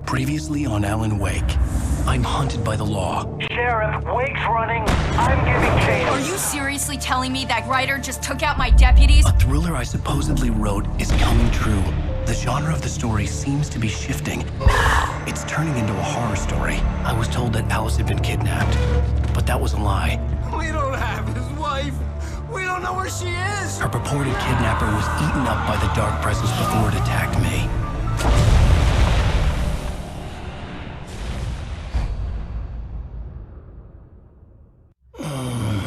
Previously on Alan Wake, I'm hunted by the law. Sheriff, Wake's running. I'm giving chase. Are you seriously telling me that writer just took out my deputies? A thriller I supposedly wrote is coming true. The genre of the story seems to be shifting. It's turning into a horror story. I was told that Alice had been kidnapped, but that was a lie. We don't have his wife. We don't know where she is. Her purported kidnapper was eaten up by the dark presence before it attacked me.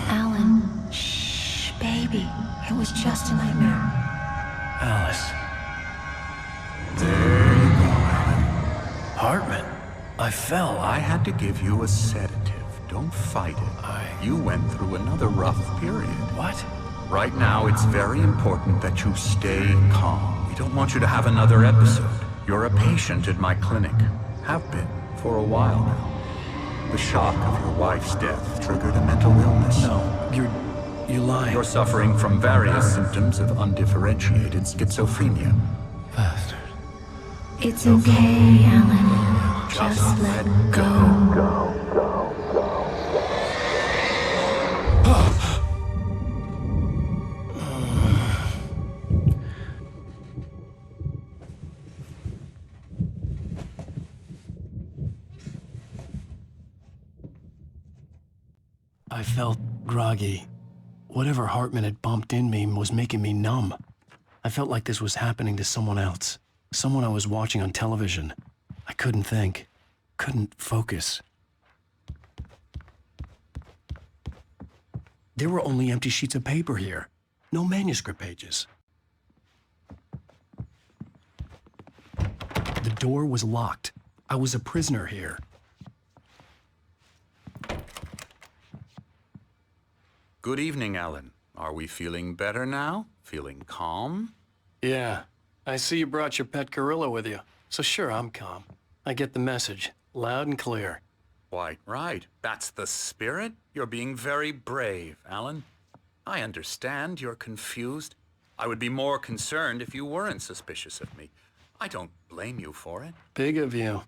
Alan, shh, baby. It was just a nightmare. Alice. There you go, Alan. Hartman. I fell. I had to give you a sedative. Don't fight it. You went through another rough period. What? Right now, it's very important that you stay calm. We don't want you to have another episode. You're a patient at my clinic. Have been for a while now. The shock of your wife's death triggered a mental illness. No, you're lying. You're suffering from various symptoms of undifferentiated schizophrenia. Bastard. It's okay, Alan. Just let go. I felt groggy. Whatever Hartman had bumped in me was making me numb. I felt like this was happening to someone else. Someone I was watching on television. I couldn't think. Couldn't focus. There were only empty sheets of paper here. No manuscript pages. The door was locked. I was a prisoner here. Good evening, Alan. Are we feeling better now? Feeling calm? Yeah. I see you brought your pet gorilla with you. So sure, I'm calm. I get the message. Loud and clear. Quite right. That's the spirit. You're being very brave, Alan. I understand you're confused. I would be more concerned if you weren't suspicious of me. I don't blame you for it. Big of you.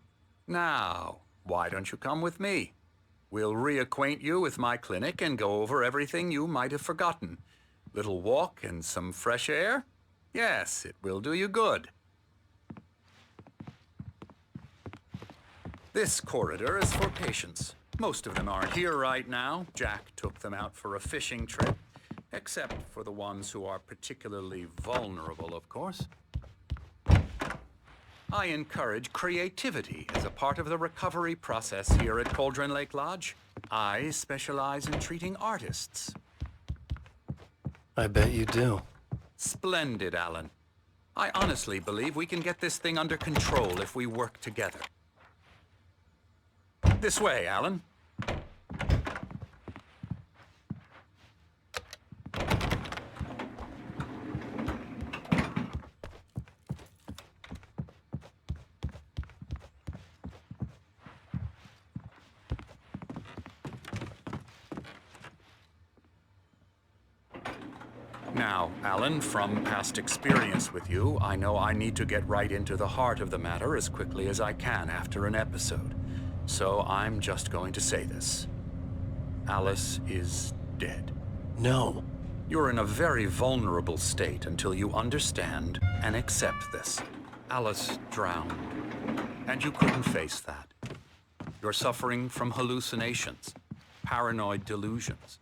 Now, why don't you come with me? We'll reacquaint you with my clinic and go over everything you might have forgotten. Little walk and some fresh air? Yes, it will do you good. This corridor is for patients. Most of them aren't here right now. Jack took them out for a fishing trip, except for the ones who are particularly vulnerable, of course. I encourage creativity as a part of the recovery process here at Cauldron Lake Lodge. I specialize in treating artists. I bet you do. Splendid, Alan. I honestly believe we can get this thing under control if we work together. This way, Alan. Now, Alan, from past experience with you, I know I need to get right into the heart of the matter as quickly as I can after an episode. So I'm just going to say this. Alice is dead. No. You're in a very vulnerable state until you understand and accept this. Alice drowned, and you couldn't face that. You're suffering from hallucinations, paranoid delusions,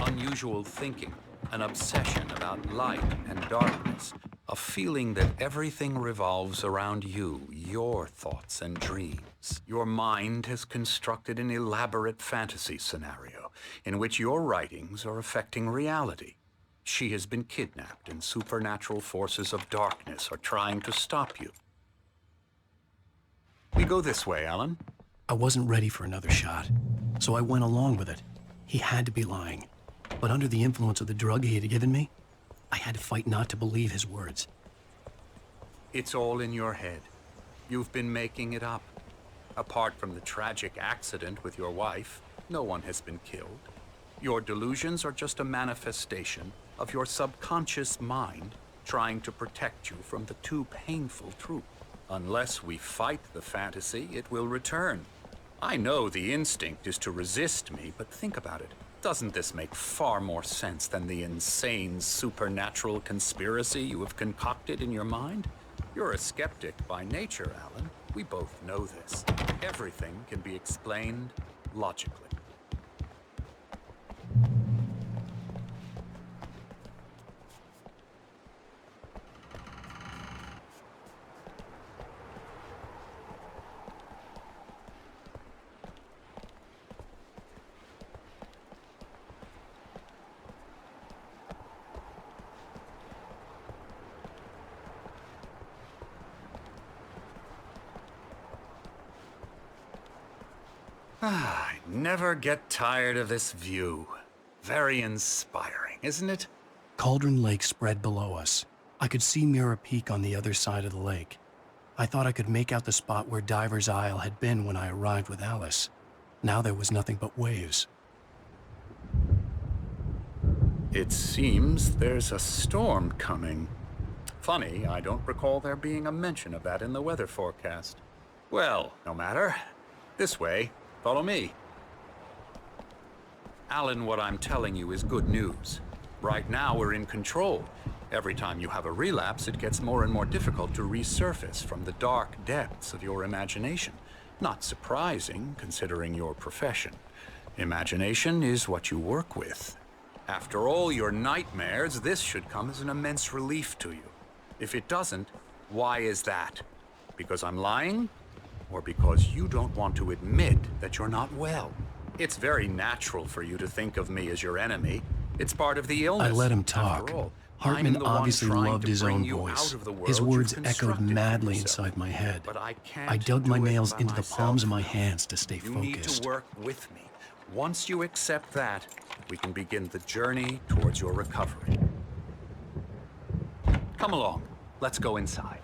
unusual thinking, an obsession about light and darkness, a feeling that everything revolves around you, your thoughts and dreams. Your mind has constructed an elaborate fantasy scenario in which your writings are affecting reality. She has been kidnapped and supernatural forces of darkness are trying to stop you. We go this way, Alan. I wasn't ready for another shot, so I went along with it. He had to be lying. But under the influence of the drug he had given me, I had to fight not to believe his words. It's all in your head. You've been making it up. Apart from the tragic accident with your wife, no one has been killed. Your delusions are just a manifestation of your subconscious mind trying to protect you from the too painful truth. Unless we fight the fantasy, it will return. I know the instinct is to resist me, but think about it. Doesn't this make far more sense than the insane supernatural conspiracy you have concocted in your mind? You're a skeptic by nature, Alan. We both know this. Everything can be explained logically. I never get tired of this view. Very inspiring, isn't it? Cauldron Lake spread below us. I could see Mirror Peak on the other side of the lake. I thought I could make out the spot where Diver's Isle had been when I arrived with Alice. Now there was nothing but waves. It seems there's a storm coming. Funny, I don't recall there being a mention of that in the weather forecast. Well, no matter. This way. Follow me. Alan, what I'm telling you is good news. Right now, we're in control. Every time you have a relapse, it gets more and more difficult to resurface from the dark depths of your imagination. Not surprising, considering your profession. Imagination is what you work with. After all your nightmares, this should come as an immense relief to you. If it doesn't, why is that? Because I'm lying? Or because you don't want to admit that you're not well? It's very natural for you to think of me as your enemy. It's part of the illness. I let him talk. After all, Hartman I'm the one obviously trying loved to his bring own you voice. out of the world His you've words echoed constructed for madly yourself. inside my head. But I can't I dug do my it nails by into the myself. palms of my hands to stay You need focused. to work with me. Once you accept that, we can begin the journey towards your recovery. Come along. Let's go inside.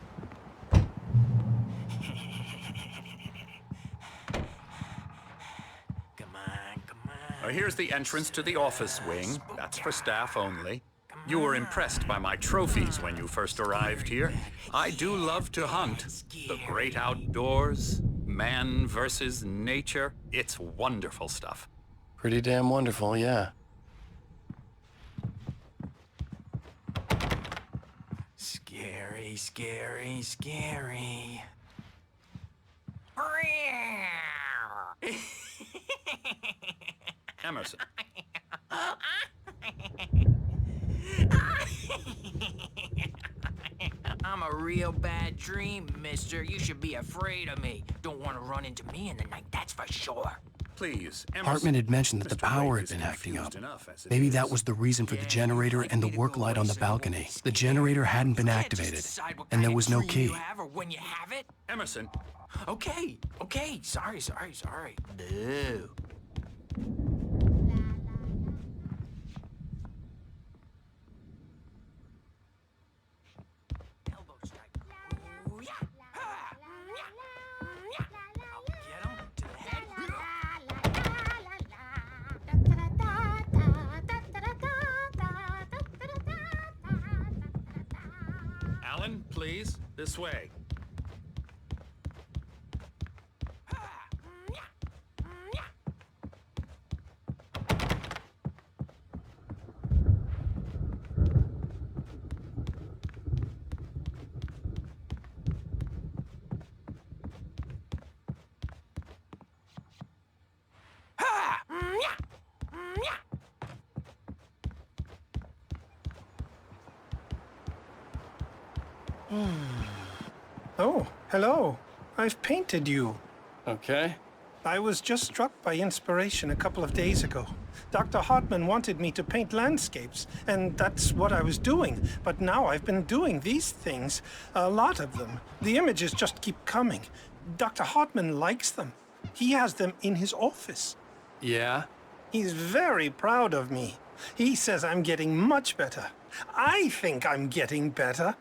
Here's the entrance to the office wing. That's for staff only. You were impressed by my trophies when you first arrived here. I do love to hunt. The great outdoors, man versus nature. It's wonderful stuff. Pretty damn wonderful, yeah. Scary, scary, scary. Emerson. I'm a real bad dream, mister. You should be afraid of me. Don't want to run into me in the night, that's for sure. Please, Emerson. Hartman had mentioned that the Mr. power Wade had is been acting up. confused enough as it Maybe is. that was the reason for the generator and the work light on the balcony. The generator hadn't been activated, and there was no key. You have or when you have it? Emerson. Okay, okay. Sorry. Boo. Elbow strike. Ooh, yeah. Ha! Yeah. I'll get him to the head. Alan, please, this way. Oh, hello. I've painted you. Okay. I was just struck by inspiration a couple of days ago. Dr. Hartman wanted me to paint landscapes, and that's what I was doing. But now I've been doing these things, a lot of them. The images just keep coming. Dr. Hartman likes them. He has them in his office. Yeah? He's very proud of me. He says I'm getting much better. I think I'm getting better.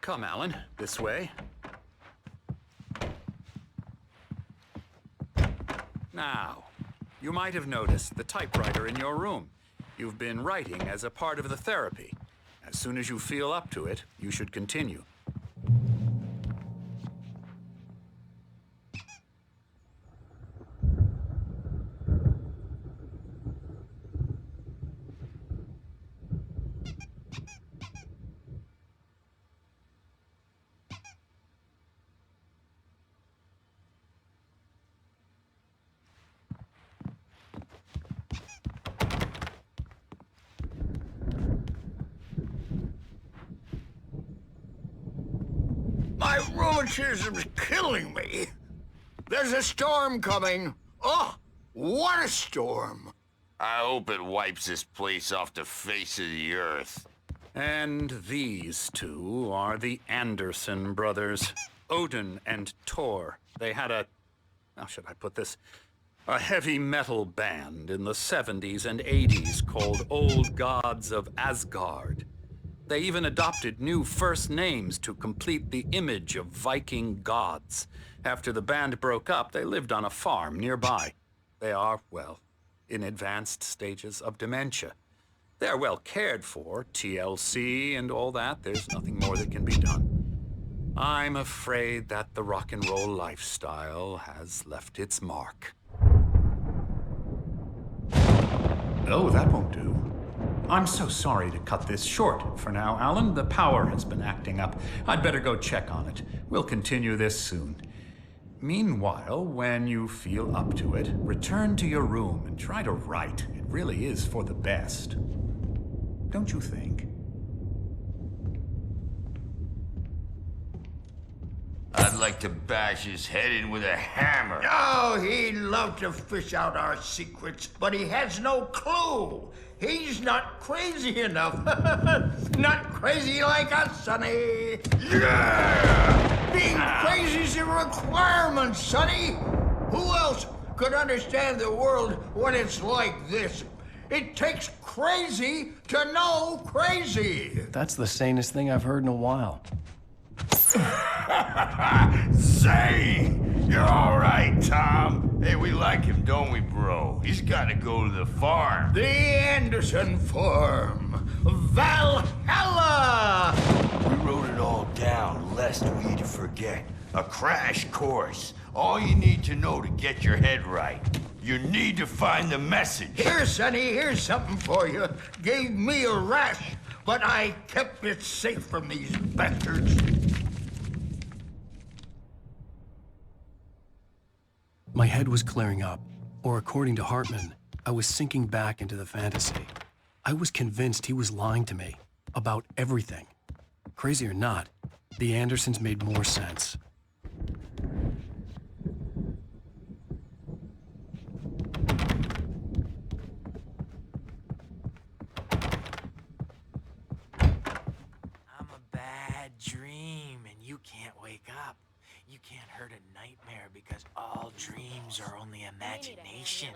Come, Alan, this way. Now, you might have noticed the typewriter in your room. You've been writing as a part of the therapy. As soon as you feel up to it, you should continue. My rheumatism's killing me. There's a storm coming. Oh, what a storm. I hope it wipes this place off the face of the earth. And these two are the Anderson brothers, Odin and Tor. They had how should I put this? A heavy metal band in the 70s and 80s called Old Gods of Asgard. They even adopted new first names to complete the image of Viking gods. After the band broke up, they lived on a farm nearby. They are, well, in advanced stages of dementia. They're well cared for, TLC and all that. There's nothing more that can be done. I'm afraid that the rock and roll lifestyle has left its mark. Oh, that won't do. I'm so sorry to cut this short for now, Alan. The power has been acting up. I'd better go check on it. We'll continue this soon. Meanwhile, when you feel up to it, return to your room and try to write. It really is for the best. Don't you think? I'd like to bash his head in with a hammer. Oh, he'd love to fish out our secrets, but he has no clue. He's not crazy enough. Not crazy like us, Sonny. Yeah! Being crazy's a requirement, Sonny. Who else could understand the world when it's like this? It takes crazy to know crazy. That's the sanest thing I've heard in a while. Say, you're all right, Tom. Hey, we like him, don't we, bro? He's got to go to the farm. The Anderson Farm. Valhalla! We wrote it all down, lest we forget. A crash course. All you need to know to get your head right. You need to find the message. Here, Sonny, here's something for you. Gave me a rash, but I kept it safe from these bastards. My head was clearing up, or according to Hartman, I was sinking back into the fantasy. I was convinced he was lying to me about everything. Crazy or not, the Andersons made more sense. I'm a bad dream, and you can't wake up. You can't hurt a nightmare because all dreams are only imagination.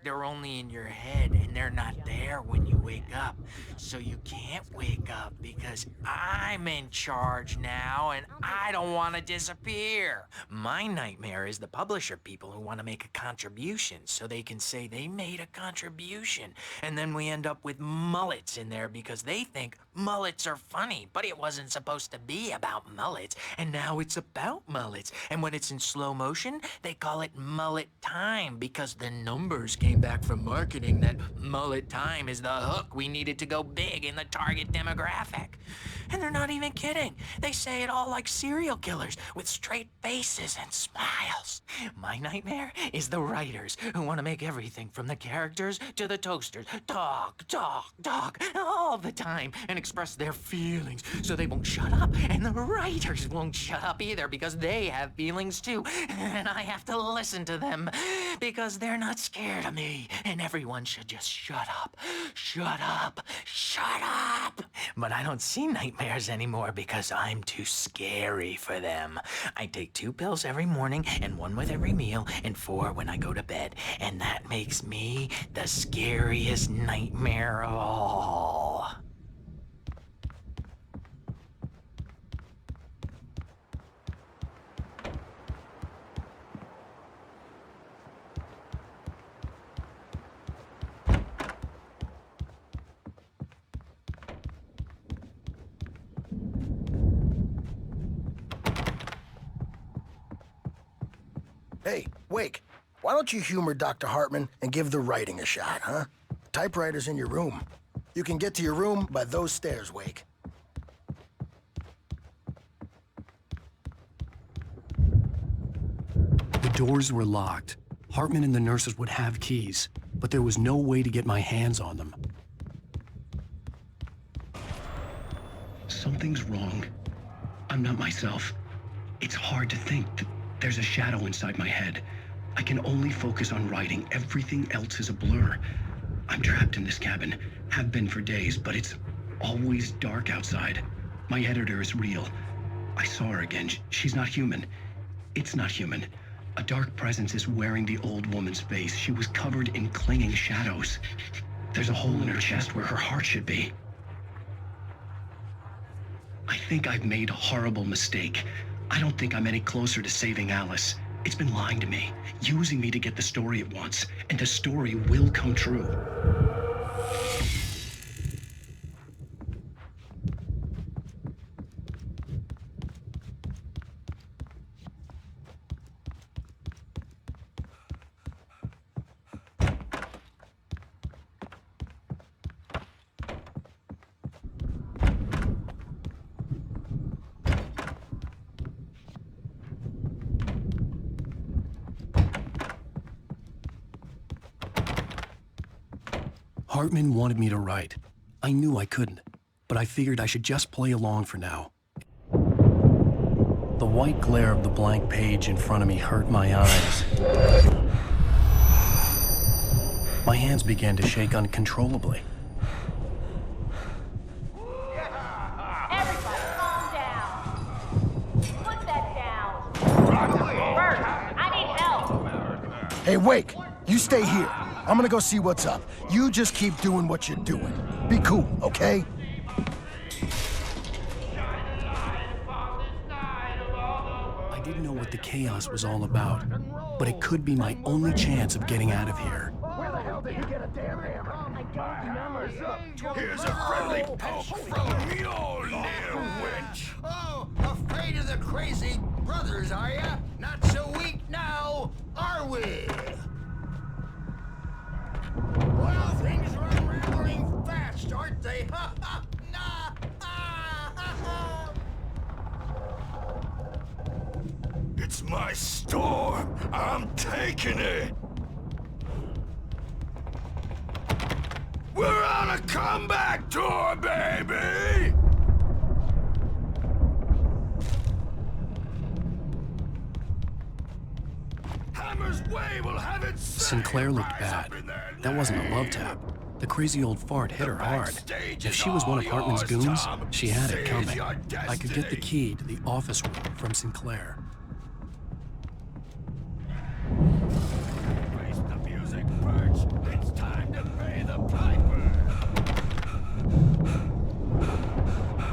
They're only in your head, and they're not there when you wake up. So you can't wake up because I'm in charge now, and I don't want to disappear. My nightmare is the publisher people who want to make a contribution so they can say they made a contribution. And then we end up with mullets in there because they think mullets are funny, but it wasn't supposed to be about mullets, and now it's about mullets. And when it's in slow motion, they call it mullet time because the numbers came back from marketing that mullet time is the hook we needed to go big in the target demographic. And they're not even kidding. They say it all like serial killers with straight faces and smiles. My nightmare is the writers who want to make everything from the characters to the toasters talk all the time and express their feelings so they won't shut up. And the writers won't shut up either because they have feelings too. And I have to listen to them because they're not scared of me. And everyone should just shut up. Shut up. Shut up. But I don't see nightmares anymore because I'm too scary for them. I take 2 pills every morning and 1 with every meal and 4 when I go to bed. And that makes me the scariest nightmare of all. Hey, Wake, why don't you humor Dr. Hartman and give the writing a shot, huh? Typewriter's in your room. You can get to your room by those stairs, Wake. The doors were locked. Hartman and the nurses would have keys, but there was no way to get my hands on them. Something's wrong. I'm not myself. It's hard to think that there's a shadow inside my head. I can only focus on writing. Everything else is a blur. I'm trapped in this cabin. Have been for days, but it's always dark outside. My editor is real. I saw her again. She's not human. It's not human. A dark presence is wearing the old woman's face. She was covered in clinging shadows. There's a hole in her chest where her heart should be. I think I've made a horrible mistake. I don't think I'm any closer to saving Alice. It's been lying to me, using me to get the story it wants, and the story will come true. Hartman wanted me to write. I knew I couldn't, but I figured I should just play along for now. The white glare of the blank page in front of me hurt my eyes. My hands began to shake uncontrollably. Everybody, calm down. Put that down. Bert, I need help. Hey, Wake, you stay here. I'm gonna go see what's up. You just keep doing what you're doing. Be cool, okay? I didn't know what the chaos was all about, but it could be my only chance of getting out of here. Where the hell did he get a damn hammer? Here's a friendly poke from Mjolnir, witch. Oh, afraid of the crazy brothers, are ya? Not so weak now, are we? Well, things are unraveling fast, aren't they? Ha ha! Nah! It's my storm. I'm taking it. We're on a comeback tour, baby! Hammer's way will have it. Sinclair looked bad. That wasn't a love tap. The crazy old fart hit her hard. If she was one of Hartman's goons, she had it coming. I could get the key to the office room from Sinclair. Face the music, Birch. It's time to pay the piper.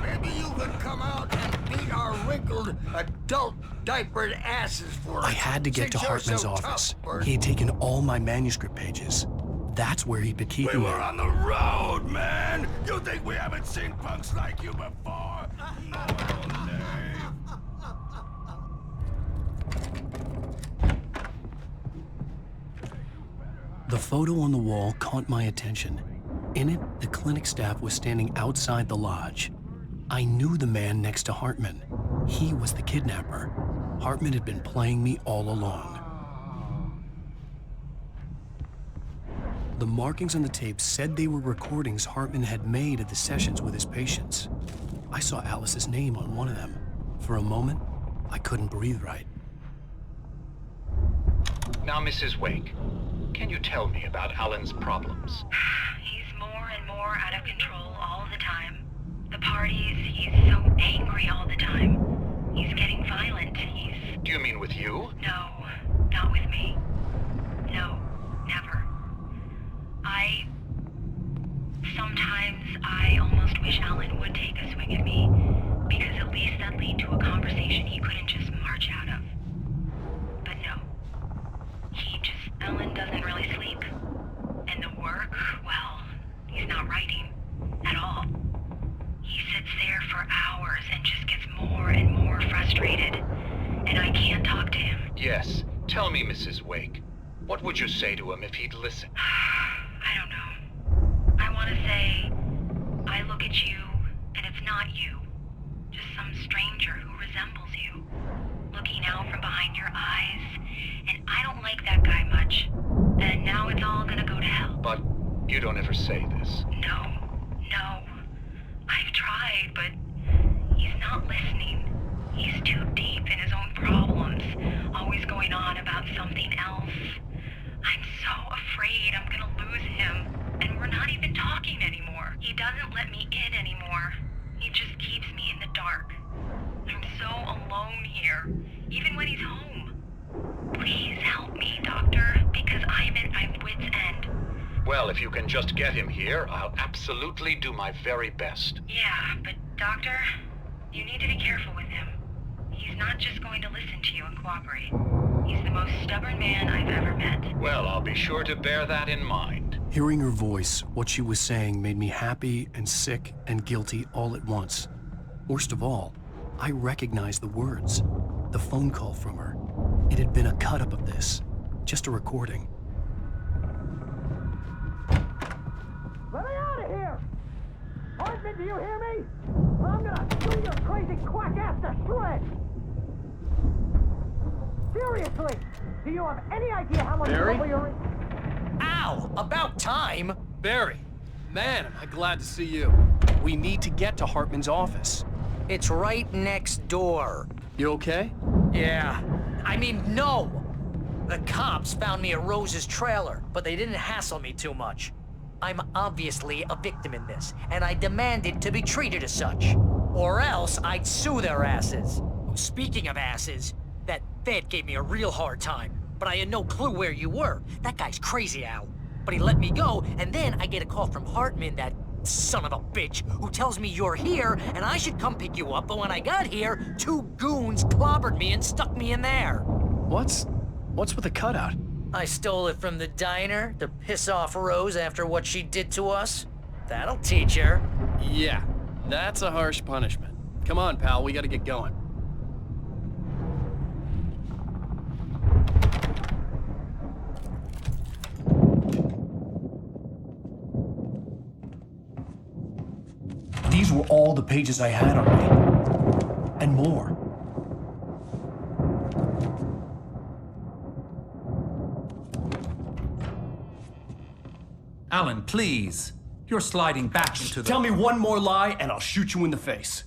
Maybe you could come out and beat our wrinkled, adult diapered asses for us. I had to get to Since you're Hartman's so office. tough, Bert. He had taken all my manuscript pages. That's where he'd been We keeping were them. on the road, man! You think we haven't seen punks like you before? The photo on the wall caught my attention. In it, the clinic staff was standing outside the lodge. I knew the man next to Hartman. He was the kidnapper. Hartman had been playing me all along. The markings on the tape said they were recordings Hartman had made at the sessions with his patients. I saw Alice's name on one of them. For a moment, I couldn't breathe right. Now, Mrs. Wake, can you tell me about Alan's problems? He's more and more out of control all the time. The parties, he's so angry all the time. He's getting violent. Do you mean with you? No, not with me. No, never. Sometimes I almost wish Alan would take a swing at me, because at least that'd lead to a conversation he couldn't just march out of. But no. Alan doesn't really sleep. And the work, well, he's not writing at all. He sits there for hours and just gets more and more frustrated. And I can't talk to him. Yes. Tell me, Mrs. Wake, what would you say to him if he'd listen? I don't know. I want to say, I look at you, and it's not you. Just some stranger who resembles you. Looking out from behind your eyes, and I don't like that guy much. And now it's all gonna go to hell. But you don't ever say this. No. I've tried, but he's not listening. He's too deep in his own problems, always going on about something else. I'm so afraid I'm gonna lose him, and we're not even talking anymore. He doesn't let me in anymore. He just keeps me in the dark. I'm so alone here, even when he's home. Please help me, Doctor, because I'm at my wit's end. Well, if you can just get him here, I'll absolutely do my very best. Yeah, but Doctor, you need to be careful with him. He's not just going to listen to you and cooperate. He's the most stubborn man I've ever met. Well, I'll be sure to bear that in mind. Hearing her voice, what she was saying made me happy and sick and guilty all at once. Worst of all, I recognized the words. The phone call from her. It had been a cut-up of this. Just a recording. Let me out of here! Hartman, do you hear me? I'm gonna chew your crazy quack ass to shreds! Seriously, do you have any idea how much trouble you're in? Ow! About time! Barry, man, am I glad to see you. We need to get to Hartman's office. It's right next door. You okay? Yeah. I mean, no! The cops found me at Rose's trailer, but they didn't hassle me too much. I'm obviously a victim in this, and I demanded to be treated as such. Or else I'd sue their asses. Speaking of asses, that Fed gave me a real hard time, but I had no clue where you were. That guy's crazy, Al. But he let me go, and then I get a call from Hartman, that son of a bitch, who tells me you're here, and I should come pick you up, but when I got here, 2 goons clobbered me and stuck me in there. What's with the cutout? I stole it from the diner to piss off Rose after what she did to us. That'll teach her. Yeah, that's a harsh punishment. Come on, pal, we gotta get going. These were all the pages I had on me. And more. Alan, please. You're sliding back into the... Tell me one more lie and I'll shoot you in the face.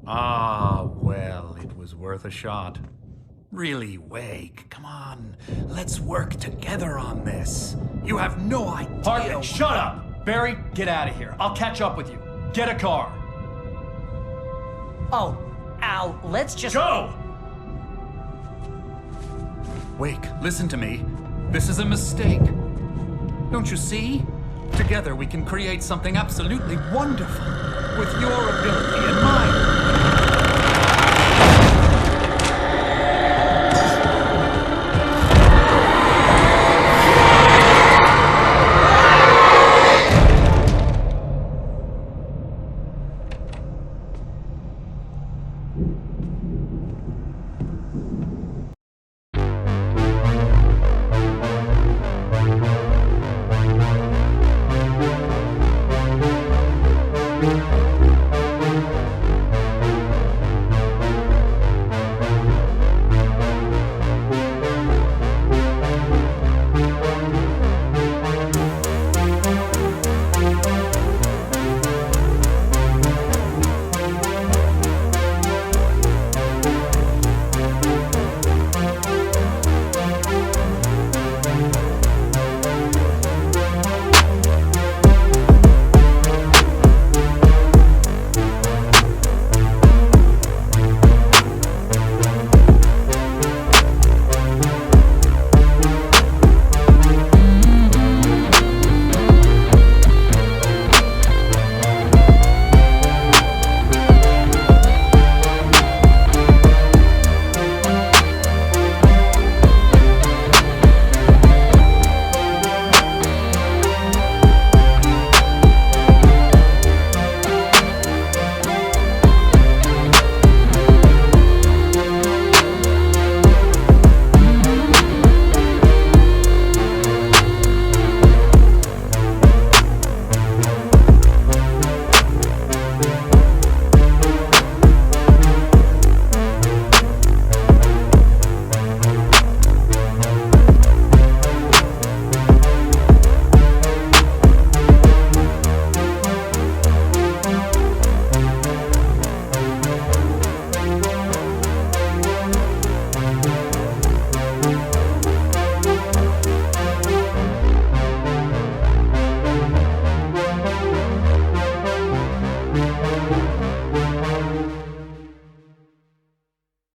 Ah, well, it was worth a shot. Really, Wake, come on. Let's work together on this. You have no idea... Hartman, shut up! Barry, get out of here. I'll catch up with you. Get a car. Oh, Al, let's just... Go! Wake, listen to me. This is a mistake. Don't you see? Together we can create something absolutely wonderful. With your ability and mine.